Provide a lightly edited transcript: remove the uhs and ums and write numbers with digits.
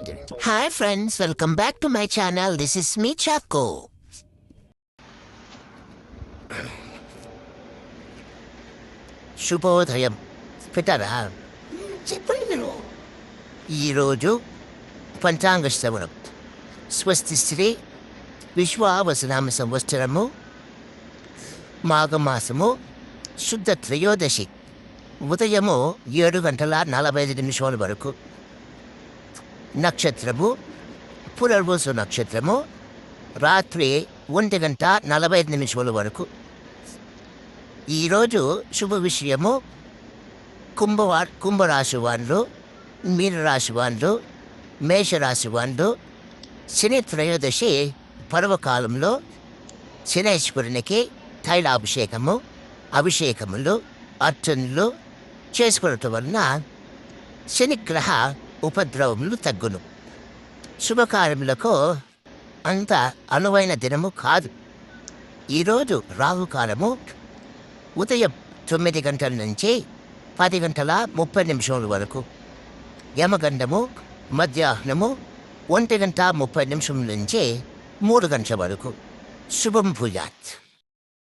Hi friends, welcome back to my channel. This is me Chaco. శుభోదయం పెట్టారా చెప్పండి మీరు ఈరోజు పంచాంగ శ్రవణం స్వస్తి శ్రీ విశ్వావసనామ సంవత్సరము మాఘమాసము శుద్ధ త్రయోదశి ఉదయము 7:45 వరకు నక్షత్రము పునర్వసు నక్షత్రము రాత్రి 1:45 వరకు. ఈరోజు శుభ విషయము కుంభరాశి వాళ్ళు, మీనరాశి వాళ్ళు, మేషరాశి వాళ్ళు శని త్రయోదశి పర్వకాలంలో శనేశ్వరునికి అభిషేకములు అర్చనలు చేసుకోవటం వలన శనిగ్రహ ఉపద్రవములు తగ్గును. శుభకార్యములకు అంత అనువైన దినము కాదు. ఈరోజు రాహుకాలము ఉదయం 9 గంటల నుంచి 10:30 వరకు, యమగండము మధ్యాహ్నము 1:30 నుంచి 3 గంటల వరకు. శుభం భూయాత్.